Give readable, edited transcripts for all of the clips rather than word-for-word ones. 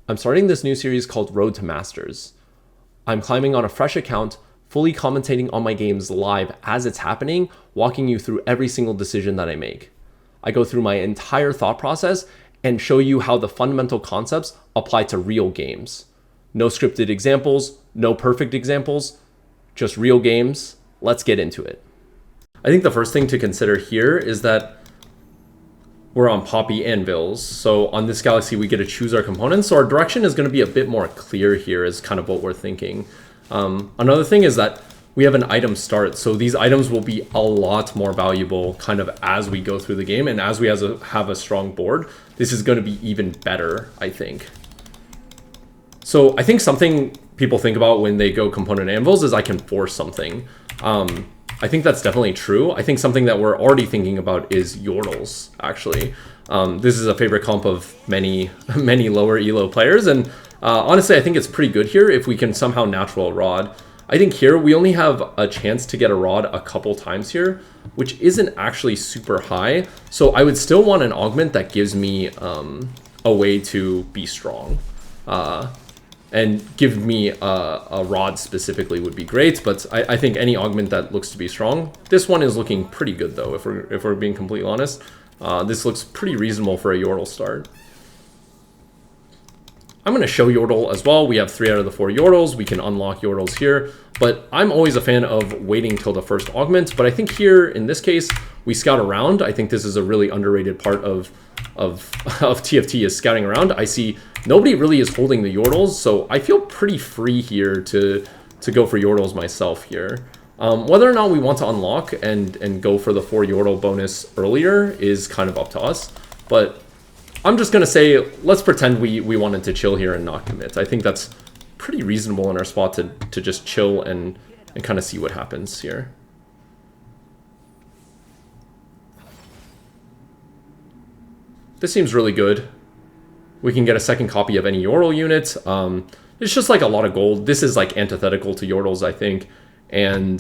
I'm starting this new series called Road to Masters. I'm climbing on a fresh account, fully commentating on my games live as it's happening, walking you through every single decision that I make. I go through my entire thought process and show you how the fundamental concepts apply to real games. No scripted examples, no perfect examples, just real games. Let's get into it. I think the first thing to consider here is that we're on poppy anvils. So on this galaxy, we get to choose our components. So our direction is going to be a bit more clear here is kind of what we're thinking. Another thing is that we have an item start. So these items will be a lot more valuable kind of as we go through the game. And as we have a strong board, this is going to be even better, I think. So I think something people think about when they go component anvils is I can force something. I think that's definitely true. I think something that we're already thinking about is yordles, actually. This is a favorite comp of many lower elo players, and honestly, I think it's pretty good here if we can somehow natural a rod. I think here we only have a chance to get a rod a couple times here, which isn't actually super high. So I would still want an augment that gives me a way to be strong. And give me a rod specifically would be great, but I think any augment that looks to be strong. This one is looking pretty good though, if we're being completely honest. This looks pretty reasonable for a yordle start. I'm going to show yordle as well. We have 3 out of the 4 yordles. We can unlock yordles here, but I'm always a fan of waiting till the first augment. But I think here in this case, we scout around. I think this is a really underrated part of TFT is scouting around. I see nobody really is holding the yordles, so I feel pretty free here to go for yordles myself here. Whether or not we want to unlock and go for the 4 yordle bonus earlier is kind of up to us, but I'm just gonna say let's pretend we wanted to chill here and not commit. I think that's pretty reasonable in our spot to just chill and kind of see what happens here. This seems really good. We can get a second copy of any yordle unit. It's just like a lot of gold. This is like antithetical to yordles, I think. And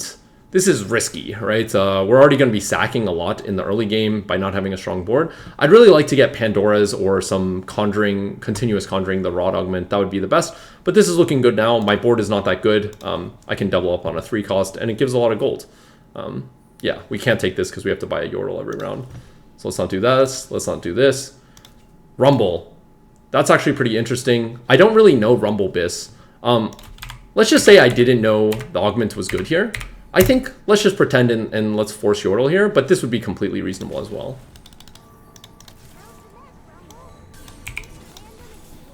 this is risky, right? We're already going to be sacking a lot in the early game by not having a strong board. I'd really like to get Pandora's or some conjuring, continuous conjuring, the rod augment. That would be the best. But this is looking good now. My board is not that good. I can double up on a 3 cost and it gives a lot of gold. Yeah, we can't take this because we have to buy a yordle every round. So let's not do this. Let's not do this. Rumble. That's actually pretty interesting. I don't really know Rumble Biss. Let's just say I didn't know the augment was good here. I think let's just pretend and let's force yordle here, but this would be completely reasonable as well.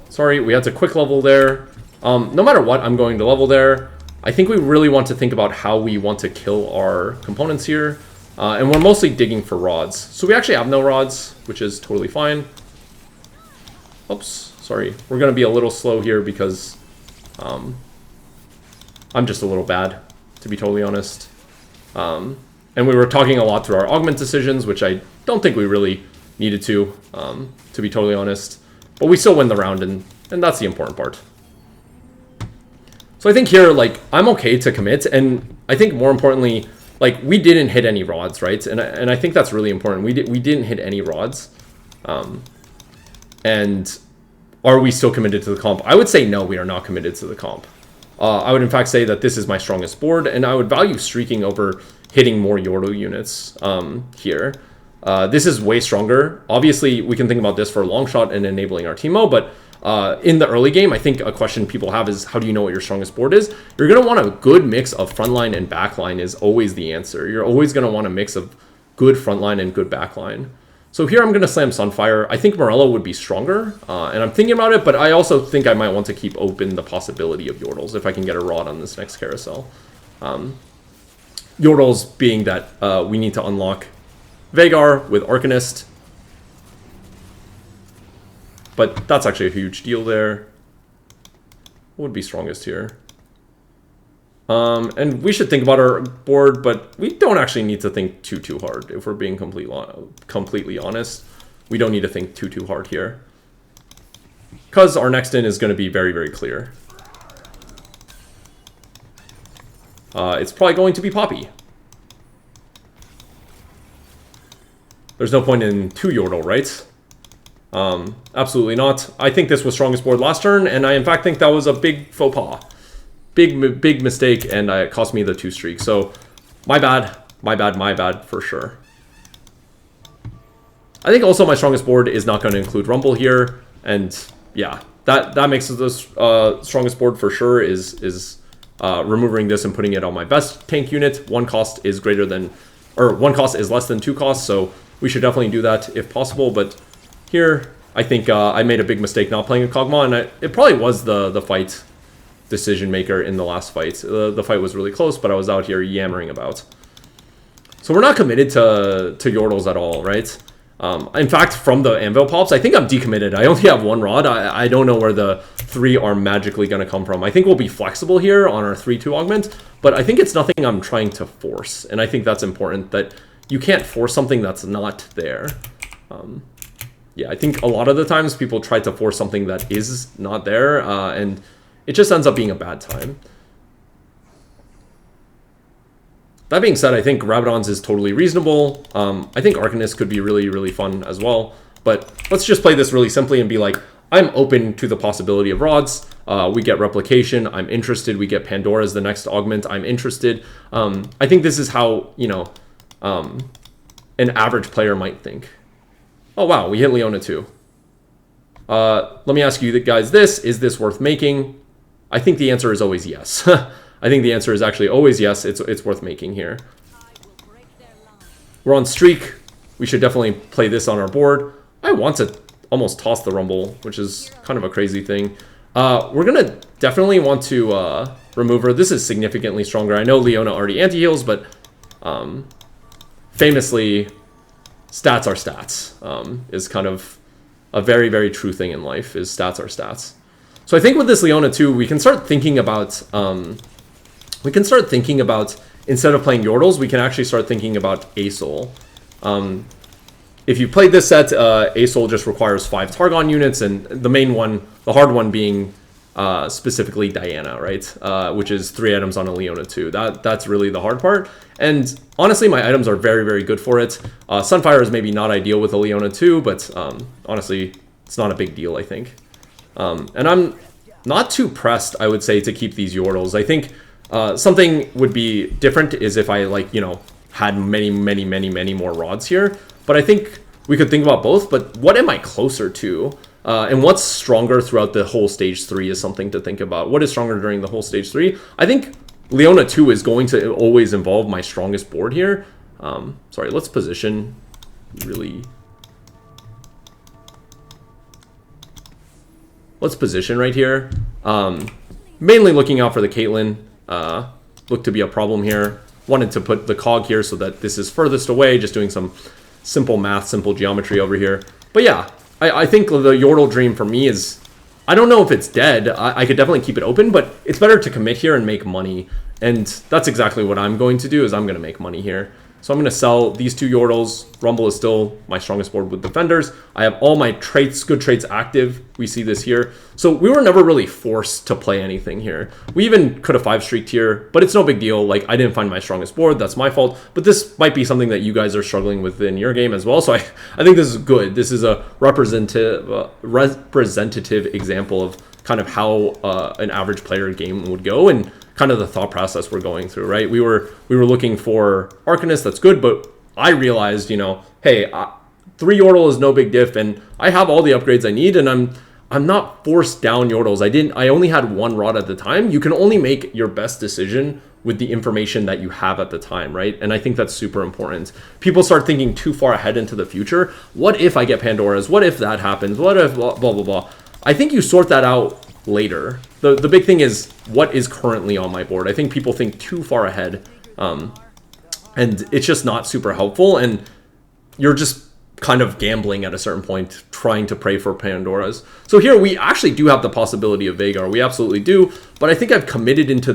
Sorry, we had to quick level there. No matter what, I'm going to level there. I think we really want to think about how we want to kill our components here. And we're mostly digging for rods. So we actually have no rods, which is totally fine. Oops, sorry. We're going to be a little slow here because I'm just a little bad, to be totally honest. And we were talking a lot through our augment decisions, which I don't think we really needed to be totally honest. But we still win the round, and that's the important part. So I think here, like, I'm okay to commit, and I think more importantly, like, we didn't hit any rods, right? And I think that's really important. We didn't hit any rods. And are we still committed to the comp? I would say no, we are not committed to the comp. I would in fact say that this is my strongest board, and I would value streaking over hitting more yordle units here. This is way stronger. Obviously, we can think about this for a long shot and enabling our Teemo, but in the early game, I think a question people have is, how do you know what your strongest board is? You're going to want a good mix of frontline and backline is always the answer. You're always going to want a mix of good frontline and good backline. So here I'm going to slam Sunfire. I think Morello would be stronger, and I'm thinking about it, but I also think I might want to keep open the possibility of yordles if I can get a rod on this next carousel. Yordles being that we need to unlock Vagar with Arcanist. But that's actually a huge deal there. What would be strongest here? And we should think about our board, but we don't actually need to think too hard. If we're being completely honest, we don't need to think too hard here. Because our next in is going to be very, very clear. It's probably going to be Poppy. There's no point in 2 Yordle, right? Absolutely not. I think this was strongest board last turn, and I in fact think that was a big faux pas. Big mistake, and it cost me the 2 streak. So my bad for sure. I think also my strongest board is not going to include Rumble here, and yeah, that makes it the strongest board for sure is removing this and putting it on my best tank unit. One cost is less than 2 costs, so we should definitely do that if possible. But here, I think I made a big mistake not playing a Kog'Maw, and it probably was the fight decision maker in the last fight. The fight was really close, but I was out here yammering about. So we're not committed to Yordles at all, right? In fact, from the Anvil pops, I think I'm decommitted. I only have 1 rod. I don't know where the 3 are magically going to come from. I think we'll be flexible here on our 3-2 augment, but I think it's nothing I'm trying to force. And I think that's important, that you can't force something that's not there. Yeah, I think a lot of the times people try to force something that is not there, and it just ends up being a bad time. That being said, I think Rabadon's is totally reasonable. I think Arcanist could be really, really fun as well. But let's just play this really simply and be like, I'm open to the possibility of rods. We get replication. I'm interested. We get Pandora as the next augment. I'm interested. I think this is how, you know, an average player might think. Oh, wow, we hit Leona too. Let me ask you guys this. Is this worth making? I think the answer is always yes. I think the answer is actually always yes. It's worth making here. We're on streak. We should definitely play this on our board. I want to almost toss the Rumble, which is kind of a crazy thing. We're going to definitely want to remove her. This is significantly stronger. I know Leona already anti-heals, but famously, stats are stats, is kind of a very, very true thing in life, is stats are stats. So I think with this Leona too, we can start thinking about... instead of playing Yordles, we can actually start thinking about Asol. If you played this set, Asol just requires 5 Targon units, and the main one, the hard one being specifically Diana, right? Which is 3 items on a Leona too. That's really the hard part. And honestly, my items are very, very good for it. Sunfire is maybe not ideal with a Leona too, but honestly, it's not a big deal, I think. And I'm not too pressed, I would say, to keep these Yordles. I think something would be different is if I, like, you know, had many more rods here. But I think we could think about both. But what am I closer to? And what's stronger throughout the whole stage 3 is something to think about. What is stronger during the whole stage 3? I think Leona 2 is going to always involve my strongest board here. Sorry, let's position really... Let's position right here. Mainly looking out for the Caitlyn. Looked to be a problem here. Wanted to put the cog here so that this is furthest away. Just doing some simple math, simple geometry over here. But yeah, I think the Yordle dream for me is... I don't know if it's dead. I could definitely keep it open, but it's better to commit here and make money. And that's exactly what I'm going to do, is I'm going to make money here. So I'm going to sell these 2 Yordles. Rumble is still my strongest board with defenders. I have all my traits, good traits active. We see this here. So we were never really forced to play anything here. We even could have 5-streaked here, but it's no big deal. Like, I didn't find my strongest board. That's my fault. But this might be something that you guys are struggling with in your game as well. So I think this is good. This is a representative example of kind of how an average player game would go, and kind of the thought process we're going through, right? We were looking for Arcanist, that's good, but I realized, you know, hey, 3 Yordle is no big diff, and I have all the upgrades I need, and I'm not forced down Yordles. I only had 1 rod at the time. You can only make your best decision with the information that you have at the time, right? And I think that's super important. People start thinking too far ahead into the future. What if I get Pandora's? What if that happens? What if blah, blah, blah, blah. I think you sort that out later. The big thing is what is currently on my board. I think people think too far ahead, and it's just not super helpful, and you're just kind of gambling at a certain point, trying to pray for Pandora's. So here we actually do have the possibility of Vhagar. We absolutely do, but I think I've committed into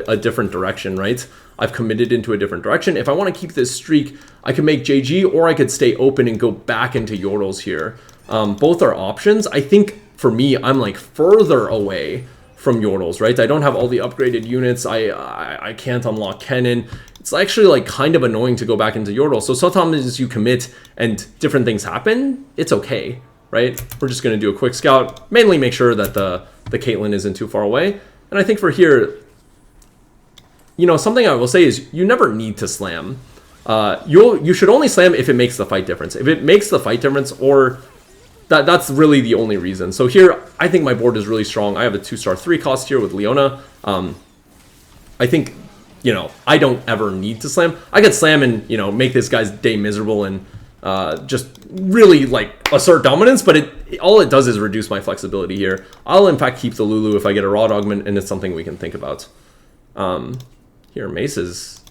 a different direction, right? I've committed into a different direction. If I want to keep this streak, I can make JG, or I could stay open and go back into Yordles here. Both are options. I think for me, I'm like further away from Yordles, right? I don't have all the upgraded units. I can't unlock Kennen. It's actually like kind of annoying to go back into Yordle. So sometimes you commit and different things happen, it's okay. right? We're just going to do a quick scout, mainly make sure that the Caitlyn isn't too far away. And I think for here, you know, something I will say is you never need to slam. You should only slam if it makes the fight difference. If it makes the fight difference, or that's really the only reason. So here, I think my board is really strong. I have a 2-star 3 cost here with Leona. I think, you know, I don't ever need to slam. I could slam and, you know, make this guy's day miserable and just really, like, assert dominance, but all it does is reduce my flexibility here. I'll, in fact, keep the Lulu if I get a Rod Augment, and it's something we can think about. Here, Maces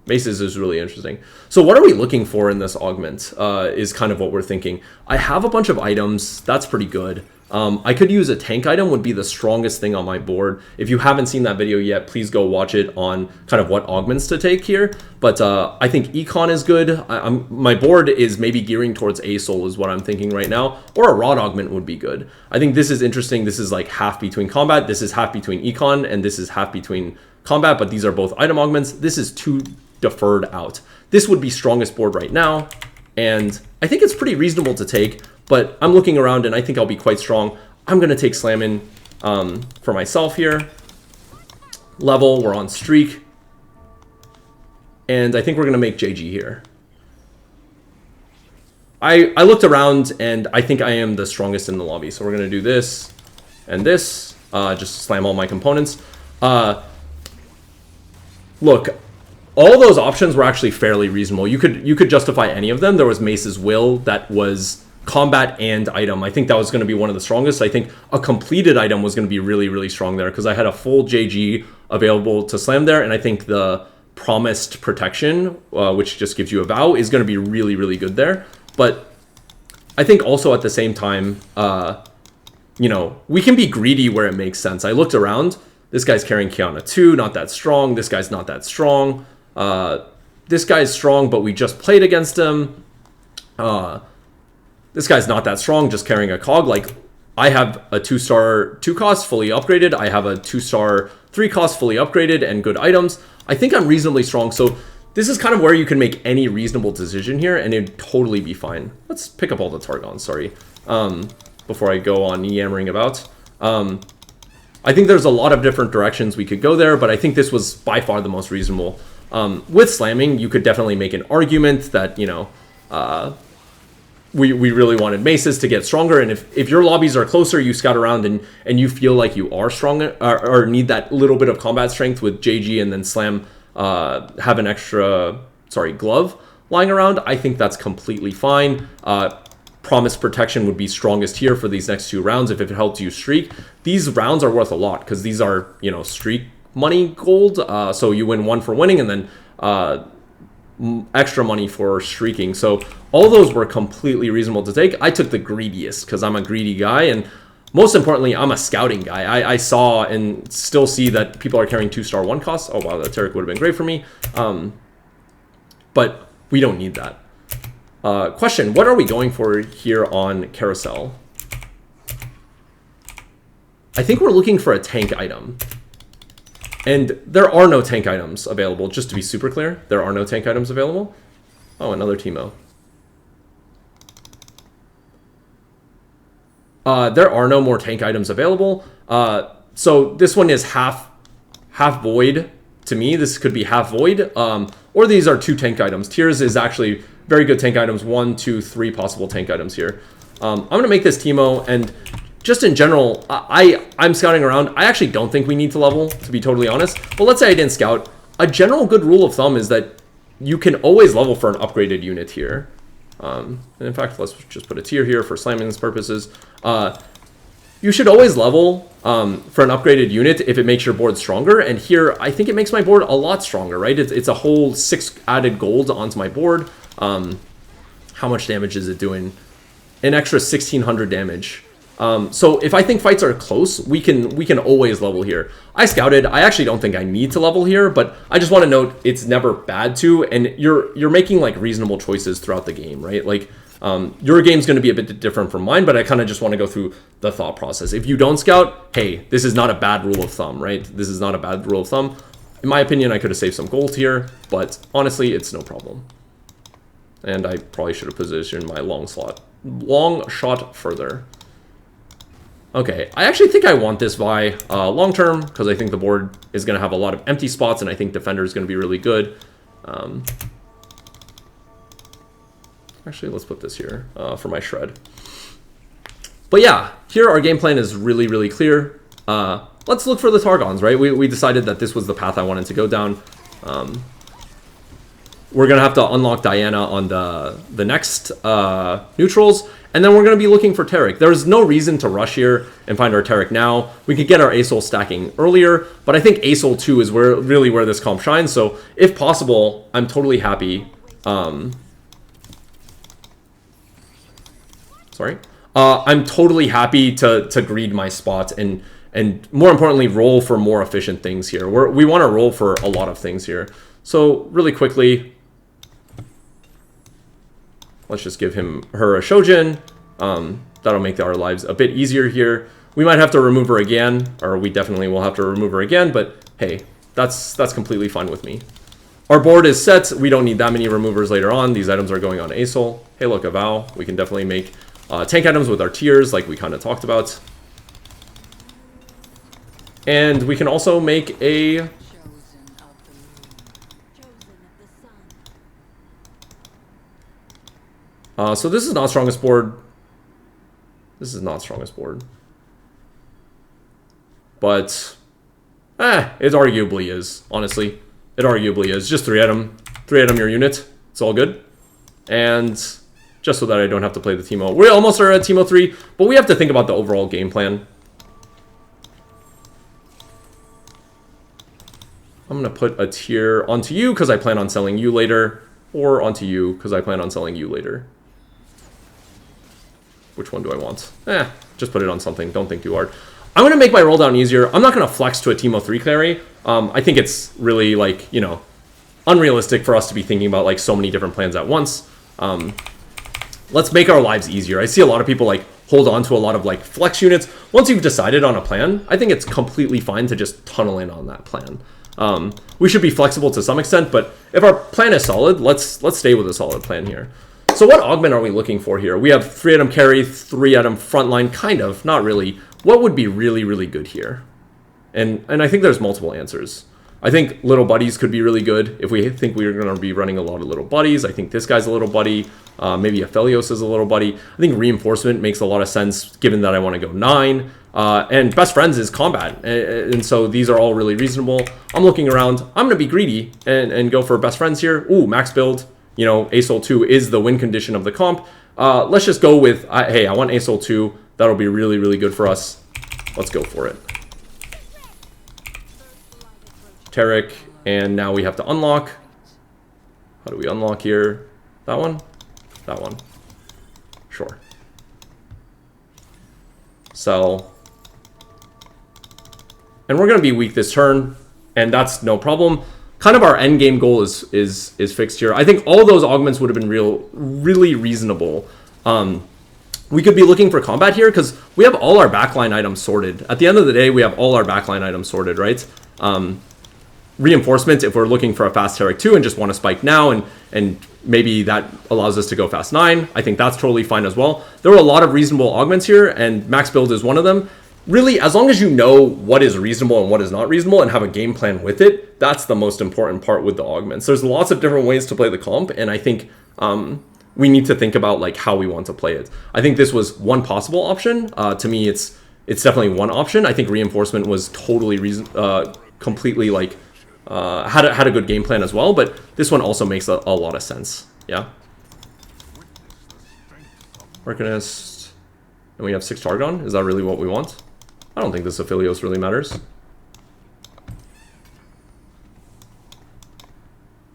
is really interesting. So what are we looking for in this Augment is kind of what we're thinking. I have a bunch of items. That's pretty good. I could use a tank item, would be the strongest thing on my board. If you haven't seen that video yet, please go watch it on kind of what augments to take here. But I think Econ is good. My board is maybe gearing towards A-Soul is what I'm thinking right now. Or a Rod Augment would be good. I think this is interesting. This is like half between combat. This is half between Econ. And this is half between combat. But these are both item augments. This is too deferred out. This would be strongest board right now. And I think it's pretty reasonable to take. But I'm looking around, and I think I'll be quite strong. I'm going to take Slammin' for myself here. Level, we're on streak. And I think we're going to make JG here. I looked around, and I think I am the strongest in the lobby. So we're going to do this and this. Just slam all my components. Look, all those options were actually fairly reasonable. You could justify any of them. There was Mace's Will that was combat and item. I think that was going to be one of the strongest. I think a completed item was going to be really, really strong there because I had a full JG available to slam there. And I think the promised protection, which just gives you a vow, is going to be really, really good there. But I think also at the same time, you know, we can be greedy where it makes sense. I looked around. This guy's carrying Kiana 2, not that strong. This guy's not that strong. This guy's strong, but we just played against him. This guy's not that strong, just carrying a cog. Like, I have a 2-star 2 cost fully upgraded. I have a 2-star 3 cost fully upgraded and good items. I think I'm reasonably strong. So this is kind of where you can make any reasonable decision here, and it'd totally be fine. Let's pick up all the Targons, sorry, before I go on yammering about. I think there's a lot of different directions we could go there, but I think this was by far the most reasonable. With slamming, you could definitely make an argument that, you know, we really wanted Maces to get stronger, and if your lobbies are closer, you scout around and you feel like you are strong or need that little bit of combat strength with JG and then slam, have an extra, glove lying around, I think that's completely fine. Promise protection would be strongest here for these next 2 rounds if it helps you streak. These rounds are worth a lot because these are, you know, streak money gold. So you win 1 for winning and then extra money for streaking. So all those were completely reasonable to take. I took the greediest because I'm a greedy guy, and most importantly, I'm a scouting guy. I saw and still see that people are carrying 2-star 1 costs. Oh wow, that Taric would have been great for me. But we don't need that. Question, what are we going for here on Carousel? I think we're looking for a tank item. And there are no tank items available, just to be super clear. There are no tank items available. Oh, another Teemo. There are no more tank items available. So this one is half void to me. This could be half void. Or these are 2 tank items. Tears is actually very good tank items. 1, 2, 3 possible tank items here. I'm going to make this Teemo, and just in general, I'm scouting around. I actually don't think we need to level, to be totally honest. But let's say I didn't scout. A general good rule of thumb is that you can always level for an upgraded unit here. And in fact, let's just put a tier here for slamming purposes. You should always level for an upgraded unit if it makes your board stronger. And here, I think it makes my board a lot stronger, right? It's a whole 6 added gold onto my board. How much damage is it doing? An extra 1,600 damage. So if I think fights are close, we can always level here. I scouted. I actually don't think I need to level here, but I just want to note it's never bad to, and you're making like reasonable choices throughout the game, right? Like your game's going to be a bit different from mine, but I kind of just want to go through the thought process. If you don't scout, hey, this is not a bad rule of thumb, right? This is not a bad rule of thumb. In my opinion, I could have saved some gold here, but honestly, it's no problem. And I probably should have positioned my long slot long shot further. Okay, I actually think I want this Vi long term because I think the board is going to have a lot of empty spots, and I think defender is going to be really good. Actually, let's put this here for my shred. But yeah, here our game plan is really, really clear. Let's look for the Targons, right? We decided that this was the path I wanted to go down. We're going to have to unlock Diana on the next neutrals, and then we're going to be looking for Taric. There's no reason to rush here and find our Taric now. We could get our Asol stacking earlier, but I think Asol 2 is really where this comp shines. So if possible, I'm totally happy. I'm totally happy to greed my spot and more importantly, roll for more efficient things here. We want to roll for a lot of things here. So really quickly, let's just give her a Shojin. That'll make our lives a bit easier here. We might have to remove her again, or we definitely will have to remove her again, but hey, that's completely fine with me. Our board is set. We don't need that many removers later on. These items are going on Asol. Hey, look, a Vow. We can definitely make tank items with our tiers like we kind of talked about. And we can also make a... so this is not strongest board. This is not strongest board. But, it arguably is, honestly. It arguably is. Just 3-item your unit. It's all good. And just so that I don't have to play the Teemo. We almost are at Teemo 3, but we have to think about the overall game plan. I'm going to put a tier onto you because I plan on selling you later. Or onto you because I plan on selling you later. Which one do I want? Just put it on something. Don't think too hard. I'm going to make my roll down easier. I'm not going to flex to a Teemo 3 carry. I think it's really, like, you know, unrealistic for us to be thinking about, like, so many different plans at once. Let's make our lives easier. I see a lot of people, like, hold on to a lot of, like, flex units. Once you've decided on a plan, I think it's completely fine to just tunnel in on that plan. We should be flexible to some extent, but if our plan is solid, let's stay with a solid plan here. So what augment are we looking for here? We have 3-item carry, 3-item frontline, kind of, not really. What would be really, really good here? And I think there's multiple answers. I think little buddies could be really good if we think we're going to be running a lot of little buddies. I think this guy's a little buddy. Maybe Aphelios is a little buddy. I think reinforcement makes a lot of sense given that I want to go 9. And best friends is combat. And so these are all really reasonable. I'm looking around. I'm going to be greedy and go for best friends here. Ooh, max build. You know, Asol 2 is the win condition of the comp. Let's just go with, hey, I want Asol 2. That'll be really, really good for us. Let's go for it. Taric, and now we have to unlock. How do we unlock here? That one? That one. Sure. Sell. And we're going to be weak this turn, and that's no problem. Kind of our end game goal is fixed here. I think all those augments would have been really reasonable. We could be looking for combat here because we have all our backline items sorted. At the end of the day, we have all our backline items sorted, right? Reinforcement, if we're looking for a fast Taric 2 and just want to spike now, and maybe that allows us to go fast 9, I think that's totally fine as well. There were a lot of reasonable augments here, and max build is one of them. Really, as long as you know what is reasonable and what is not reasonable and have a game plan with it, that's the most important part with the augments. There's lots of different ways to play the comp, and I think we need to think about like how we want to play it. I think this was one possible option. To me, it's definitely one option. I think reinforcement was totally completely like had a good game plan as well, but this one also makes a lot of sense. Yeah. Arcanist, and we have 6 Targon. Is that really what we want? I don't think this Aphelios really matters.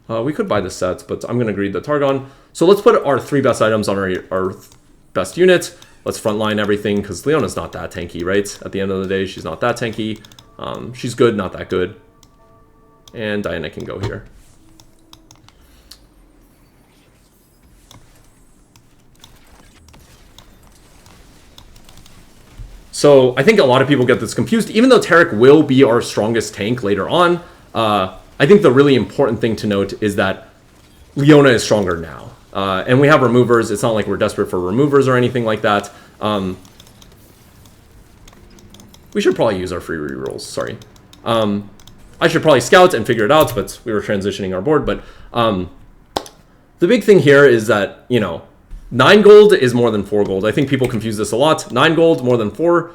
We could buy the sets, but I'm going to greed the Targon. So let's put our 3 best items on our best unit. Let's frontline everything, because Leona's not that tanky, right? At the end of the day, she's not that tanky. She's good, not that good. And Diana can go here. So I think a lot of people get this confused. Even though Taric will be our strongest tank later on, I think the really important thing to note is that Leona is stronger now. And we have removers. It's not like we're desperate for removers or anything like that. We should probably use our free rerolls. Sorry. I should probably scout and figure it out, but we were transitioning our board. But the big thing here is that, you know, 9 gold is more than 4 gold. I think people confuse this a lot. 9 gold, more than 4.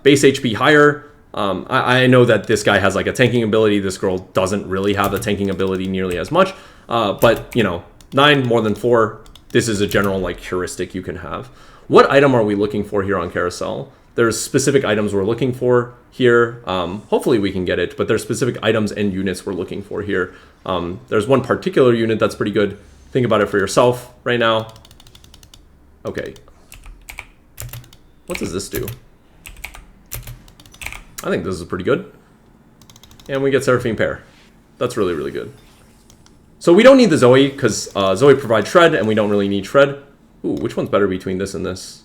Base HP higher. I know that this guy has like a tanking ability. This girl doesn't really have a tanking ability nearly as much. But, you know, 9 more than 4. This is a general like heuristic you can have. What item are we looking for here on Carousel? There's specific items we're looking for here. Hopefully we can get it, but there's specific items and units we're looking for here. There's one particular unit that's pretty good. Think about it for yourself right now. Okay. What does this do? I think this is pretty good. And we get Seraphine Pair. That's really, really good. So we don't need the Zoe, because Zoe provides Shred, and we don't really need Shred. Ooh, which one's better between this and this?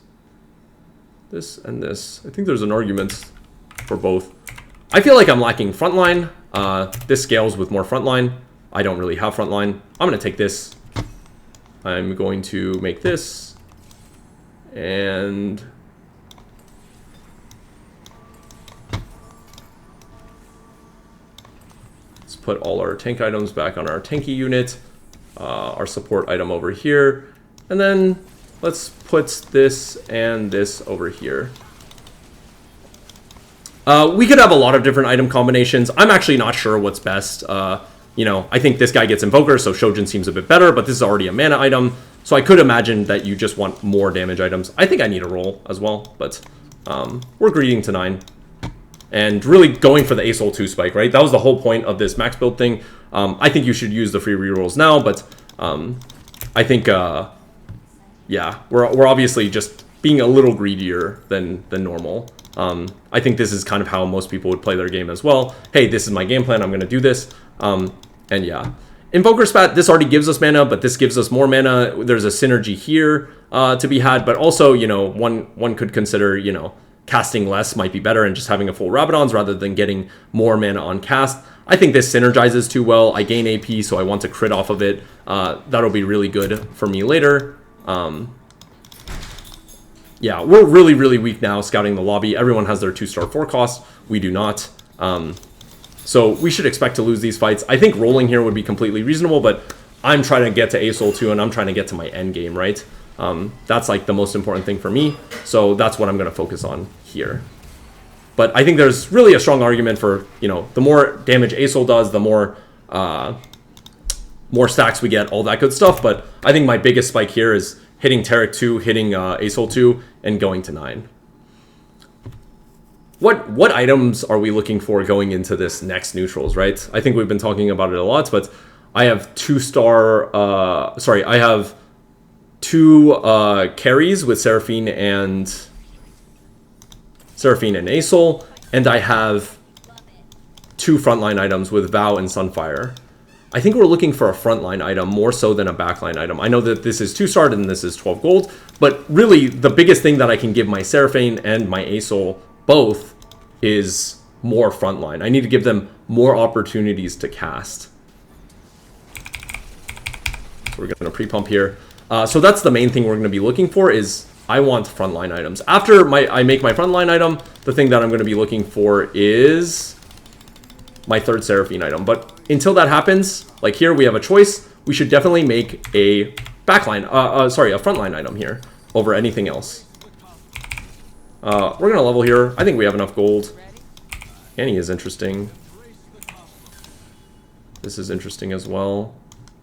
This and this. I think there's an argument for both. I feel like I'm lacking frontline. This scales with more frontline. I don't really have frontline. I'm going to take this. I'm going to make this. And let's put all our tank items back on our tanky unit. Our support item over here. And then let's put this and this over here. We could have a lot of different item combinations. I'm actually not sure what's best. You know, I think this guy gets Invoker, so Shojin seems a bit better, but this is already a mana item. So I could imagine that you just want more damage items. I think I need a roll as well, but we're greeting to 9. And really going for the Asol 2 spike, right? That was the whole point of this max build thing. I think you should use the free rerolls now, but I think, yeah, we're obviously just being a little greedier than normal. I think this is kind of how most people would play their game as well. Hey, this is my game plan. I'm going to do this. And yeah. Invoker Spat, this already gives us mana, but this gives us more mana. There's a synergy here to be had, but also, you know, one could consider, you know, casting less might be better and just having a full Rabadons rather than getting more mana on cast. I think this synergizes too well. I gain AP, so I want to crit off of it. That'll be really good for me later. Yeah, we're really, really weak now scouting the lobby. Everyone has their 2-star forecast. We do not. So we should expect to lose these fights. I think rolling here would be completely reasonable, but I'm trying to get to Asol 2 and I'm trying to get to my end game, right? That's like the most important thing for me. So that's what I'm going to focus on here. But I think there's really a strong argument for, you know, the more damage Asol does, the more stacks we get, all that good stuff. But I think my biggest spike here is hitting Taric 2, hitting Asol 2, and going to 9. What items are we looking for going into this next neutrals, right? I think we've been talking about it a lot, but I have 2-star, I have 2 carries with Seraphine and Asol, and I have 2 frontline items with Vow and Sunfire. I think we're looking for a frontline item more so than a backline item. I know that this is 2-star and this is 12 gold, but really the biggest thing that I can give my Seraphine and my Asol both is more frontline. I need to give them more opportunities to cast. So we're going to pre-pump here. So that's the main thing we're going to be looking for is I want frontline items. After I make my frontline item, the thing that I'm going to be looking for is my 3rd Seraphine item. But until that happens, like here we have a choice. We should definitely make a backline, a frontline item here over anything else. We're going to level here. I think we have enough gold. Annie is interesting. This is interesting as well.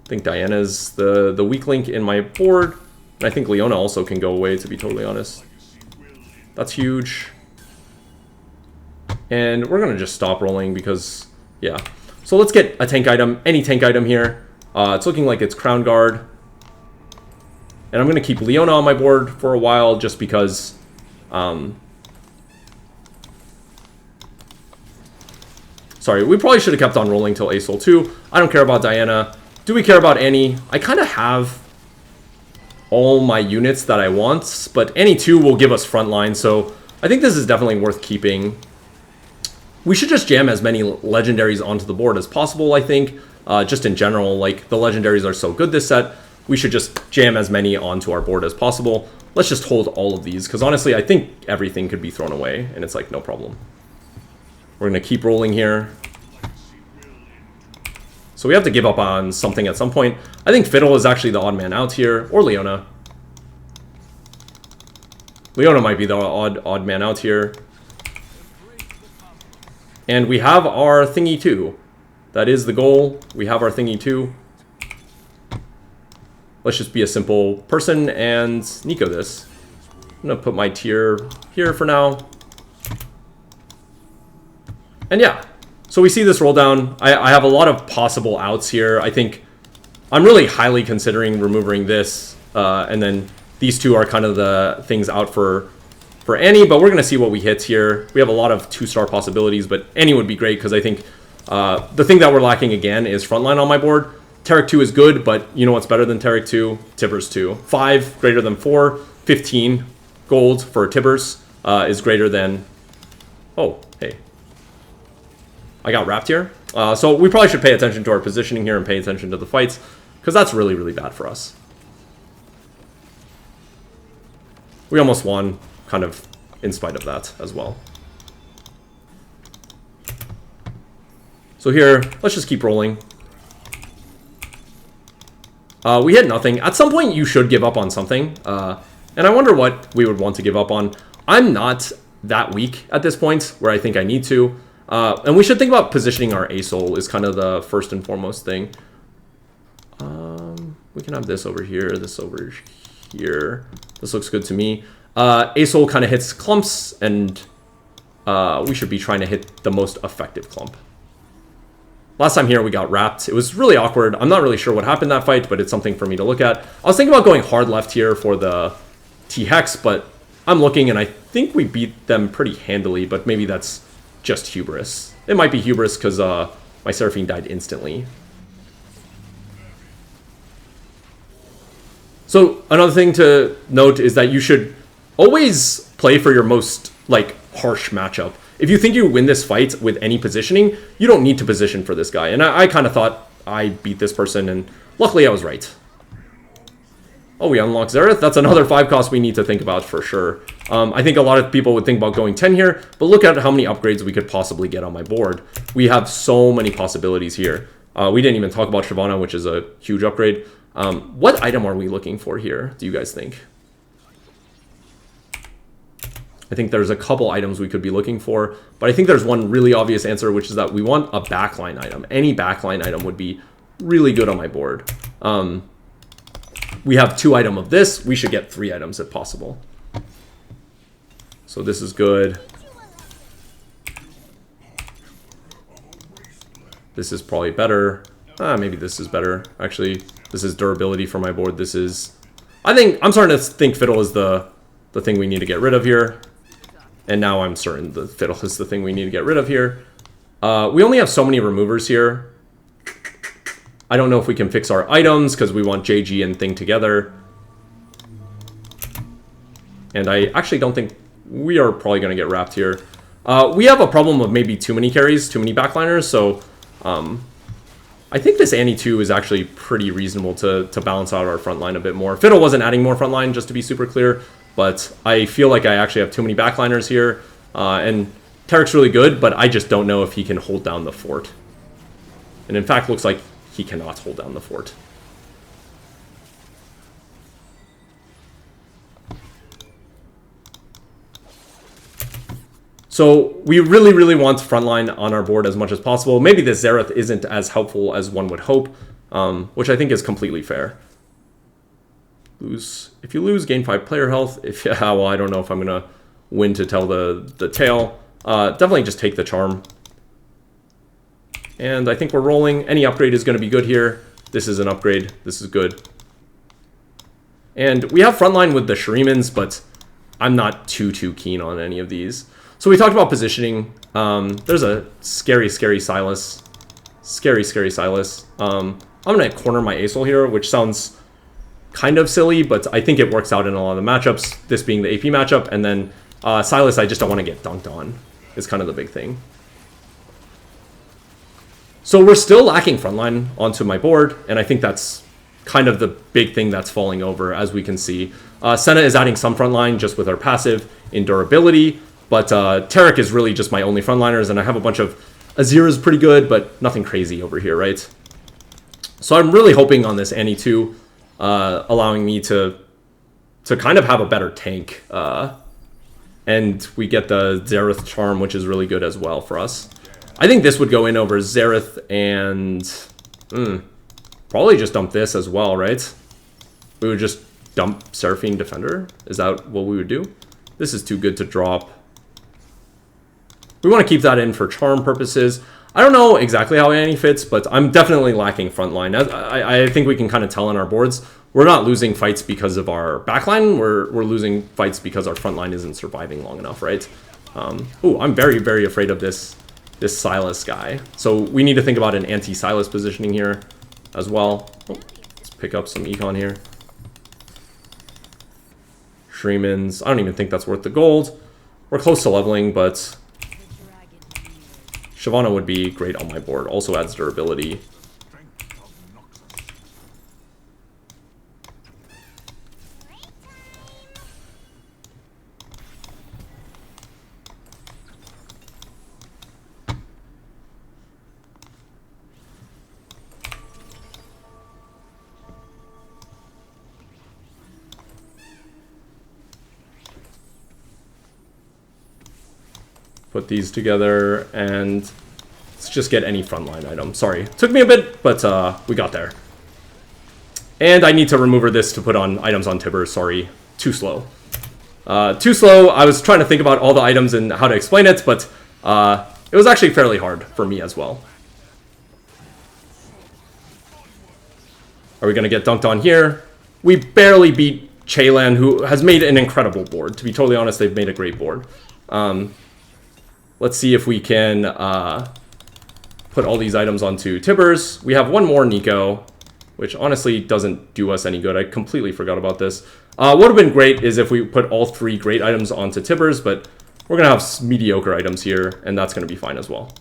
I think Diana's the weak link in my board. And I think Leona also can go away, to be totally honest. That's huge. And we're going to just stop rolling because, yeah. So let's get a tank item, any tank item here. It's looking like it's Crown Guard. And I'm going to keep Leona on my board for a while just because... sorry, we probably should have kept on rolling till Asol 2. I don't care about Diana. Do we care about Annie? I kind of have all my units that I want, but Annie 2 will give us frontline, so I think this is definitely worth keeping. We should just jam as many legendaries onto the board as possible, I think. Just in general, like, the legendaries are so good this set. we should just jam as many onto our board as possible. Let's just hold all of these, because honestly, I think everything could be thrown away, and it's like, no problem. We're going to keep rolling here. So we have to give up on something at some point. I think Fiddle is actually the odd man out here, or Leona. Leona might be the odd man out here. And we have our thingy too. That is the goal. We have our thingy too. Let's just be a simple person and Nico this. I'm going to put my tier here for now. And yeah, so we see this roll down. I have a lot of possible outs here. I think I'm really highly considering removing this. And then these two are kind of the things out for Annie, but we're going to see what we hit here. We have a lot of 2-star possibilities, but Annie would be great because I think the thing that we're lacking again is frontline on my board. Taric 2 is good, but you know what's better than Taric 2? Tibbers 2. 5 greater than 4. 15 gold for Tibbers is greater than... Oh, hey. I got wrapped here. So we probably should pay attention to our positioning here and pay attention to the fights, because that's really, really bad for us. We almost won, kind of in spite of that as well. So here, let's just keep rolling. We hit nothing. At some point, you should give up on something. And I wonder what we would want to give up on. I'm not that weak at this point where I think I need to. And we should think about positioning our A-Soul is kind of the first and foremost thing. We can have this over here, this over here. This looks good to me. A-Soul kind of hits clumps, and we should be trying to hit the most effective clump. Last time here, we got wrapped. It was really awkward. I'm not really sure what happened that fight, but it's something for me to look at. I was thinking about going hard left here for the T-Hex, but I'm looking, and I think we beat them pretty handily, but maybe that's just hubris. It might be hubris because my Seraphine died instantly. So another thing to note is that you should always play for your most, like, harsh matchup. If you think you win this fight with any positioning, you don't need to position for this guy. And I kind of thought I beat this person, and luckily I was right. Oh, we unlock Xerath. That's another 5 cost we need to think about for sure. I think a lot of people would think about going 10 here, but look at how many upgrades we could possibly get on my board. We have so many possibilities here. We didn't even talk about Shyvana, which is a huge upgrade. What item are we looking for here, do you guys think? I think there's a couple items we could be looking for, but I think there's one really obvious answer, which is that we want a backline item. Any backline item would be really good on my board. We have 2 items of this. We should get 3 items if possible. So this is good. This is probably better. Maybe this is better. Actually, this is durability for my board. This is... I'm starting to think Fiddle is the thing we need to get rid of here. And now I'm certain the Fiddle is the thing we need to get rid of here. We only have so many removers here. I don't know if we can fix our items because we want JG and Thing together. And I actually don't think we are probably going to get wrapped here. We have a problem of maybe too many carries, too many backliners. So I think this Annie 2 is actually pretty reasonable to balance out our front line a bit more. Fiddle wasn't adding more front line, just to be super clear. But I feel like I actually have too many backliners here. And Taric's really good, but I just don't know if he can hold down the fort. And in fact, looks like he cannot hold down the fort. So we really, really want frontline on our board as much as possible. Maybe this Xerath isn't as helpful as one would hope, which I think is completely fair. If you lose, gain 5 player health. Well, I don't know if I'm going to win to tell the tale. Definitely just take the charm. And I think we're rolling. Any upgrade is going to be good here. This is an upgrade. This is good. And we have frontline with the Shirimans, but I'm not too keen on any of these. So we talked about positioning. There's a scary Silas. Scary Silas. I'm going to corner my A-Soul here, which sounds kind of silly, but I think it works out in a lot of the matchups, this being the AP matchup. And then Silas, I just don't want to get dunked on, is kind of the big thing. So we're still lacking frontline onto my board, and I think that's kind of the big thing that's falling over, as we can see. Senna is adding some frontline just with her passive in durability, but Taric is really just my only frontliners, and I have a bunch of Azir is pretty good, but nothing crazy over here, right? So I'm really hoping on this Annie 2, allowing me to kind of have a better tank. And we get the Xerath Charm, which is really good as well for us. I think this would go in over Xerath and... probably just dump this as well, right? We would just dump Seraphine Defender. Is that what we would do? This is too good to drop. We want to keep that in for charm purposes. I don't know exactly how Annie fits, but I'm definitely lacking frontline. I think we can kind of tell in our boards. We're not losing fights because of our backline. We're losing fights because our frontline isn't surviving long enough, right? Ooh, I'm very, very afraid of this Sylas guy. So we need to think about an anti-Sylas positioning here as well. Oh, let's pick up some econ here. Shreemans. I don't even think that's worth the gold. We're close to leveling, but Shyvana would be great on my board. Also adds durability. Put these together, and let's just get any frontline item. Sorry, took me a bit, but we got there. And I need to remove this to put on items on Tibber. Sorry, too slow. Too slow. I was trying to think about all the items and how to explain it, but it was actually fairly hard for me as well. Are we going to get dunked on here? We barely beat Cheylan, who has made an incredible board. To be totally honest, they've made a great board. Let's see if we can put all these items onto Tibbers. We have one more Nico, which honestly doesn't do us any good. I completely forgot about this. What would have been great is if we put all 3 great items onto Tibbers, but we're going to have mediocre items here, and that's going to be fine as well.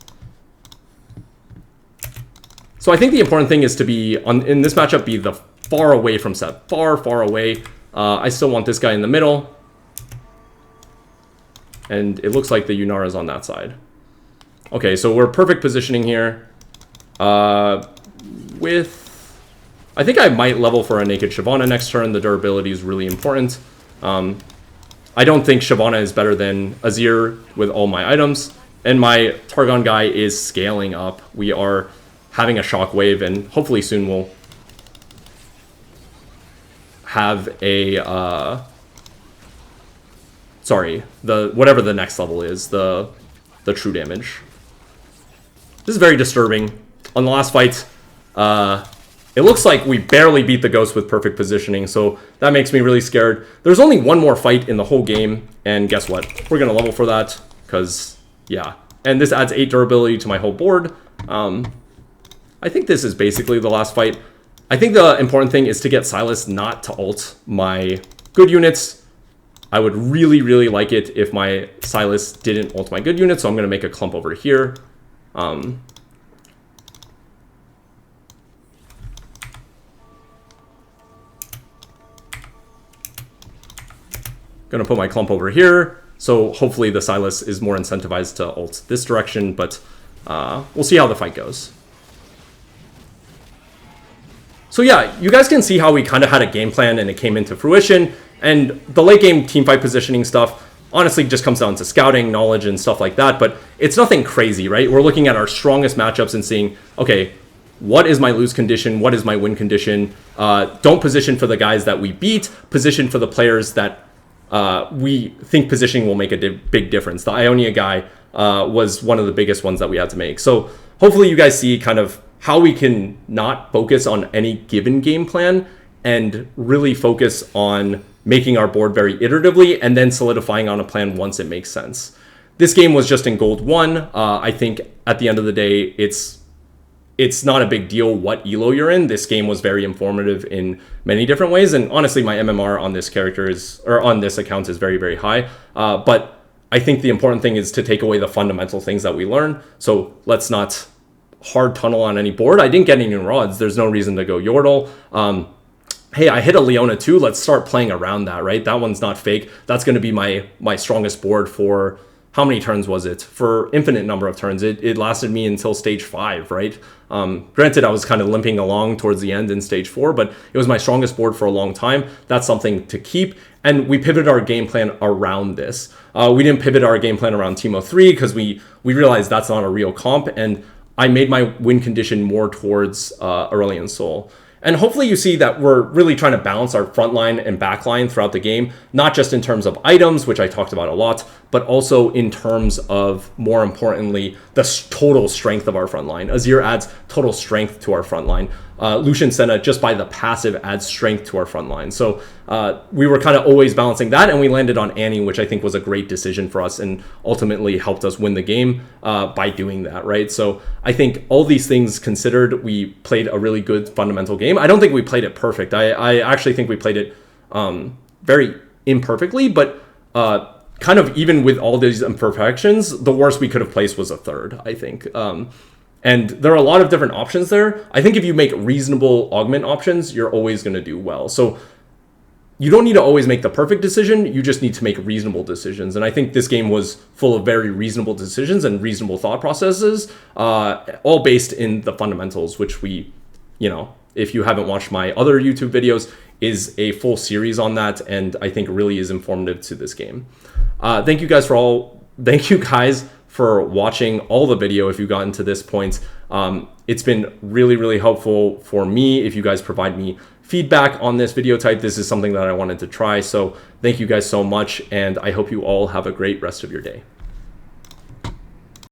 So I think the important thing is to be, in this matchup, be the far away from set. Far, far away. I still want this guy in the middle. And it looks like the Yunara's on that side. Okay, so we're perfect positioning here. I think I might level for a naked Shyvana next turn. The durability is really important. I don't think Shyvana is better than Azir with all my items. And my Targon guy is scaling up. We are having a shockwave, and hopefully soon we'll have a... sorry, whatever the next level is, the true damage. This is very disturbing. On the last fight, it looks like we barely beat the ghost with perfect positioning, so that makes me really scared. There's only one more fight in the whole game, and guess what? We're going to level for that, because, yeah. And this adds 8 durability to my whole board. I think this is basically the last fight. I think the important thing is to get Sylas not to ult my good units. I would really, really like it if my Sylas didn't ult my good unit, so I'm going to make a clump over here. Gonna put my clump over here, so hopefully the Sylas is more incentivized to ult this direction, but we'll see how the fight goes. So yeah, you guys can see how we kind of had a game plan and it came into fruition. And the late game teamfight positioning stuff honestly just comes down to scouting, knowledge, and stuff like that. But it's nothing crazy, right? We're looking at our strongest matchups and seeing, okay, what is my lose condition? What is my win condition? Don't position for the guys that we beat. Position for the players that we think positioning will make a big difference. The Ionia guy was one of the biggest ones that we had to make. So hopefully you guys see kind of how we can not focus on any given game plan and really focus on making our board very iteratively and then solidifying on a plan once it makes sense. This game was just in gold 1. I think at the end of the day, it's not a big deal what elo you're in. This game was very informative in many different ways, and honestly, my MMR on this character on this account is very, very high. But I think the important thing is to take away the fundamental things that we learn. So let's not hard tunnel on any board. I didn't get any rods. There's no reason to go Yordle. hey, I hit a Leona too. Let's start playing around that, right? That one's not fake. That's going to be my strongest board for how many turns was it? For infinite number of turns. It lasted me until stage 5, right? Granted, I was kind of limping along towards the end in stage 4, but it was my strongest board for a long time. That's something to keep. And we pivoted our game plan around this. We didn't pivot our game plan around Teemo 3 because we realized that's not a real comp. And I made my win condition more towards Aurelion Sol. And hopefully you see that we're really trying to balance our front line and back line throughout the game, not just in terms of items, which I talked about a lot, but also in terms of, more importantly, the total strength of our front line. Azir adds total strength to our front line. Lucian Senna, just by the passive, adds strength to our front line. So we were kind of always balancing that, and we landed on Annie, which I think was a great decision for us and ultimately helped us win the game by doing that, right? So I think all these things considered, we played a really good fundamental game. I don't think we played it perfect. I actually think we played it very imperfectly, but kind of even with all these imperfections, the worst we could have placed was a third, I think. And there are a lot of different options there. I think if you make reasonable augment options, you're always going to do well. So you don't need to always make the perfect decision. You just need to make reasonable decisions. And I think this game was full of very reasonable decisions and reasonable thought processes, all based in the fundamentals, which we, if you haven't watched my other YouTube videos, is a full series on that. And I think really is informative to this game. Thank you guys for watching all the video if you've gotten to this point. It's been really, really helpful for me if you guys provide me feedback on this video type. This is something that I wanted to try. So thank you guys so much, and I hope you all have a great rest of your day.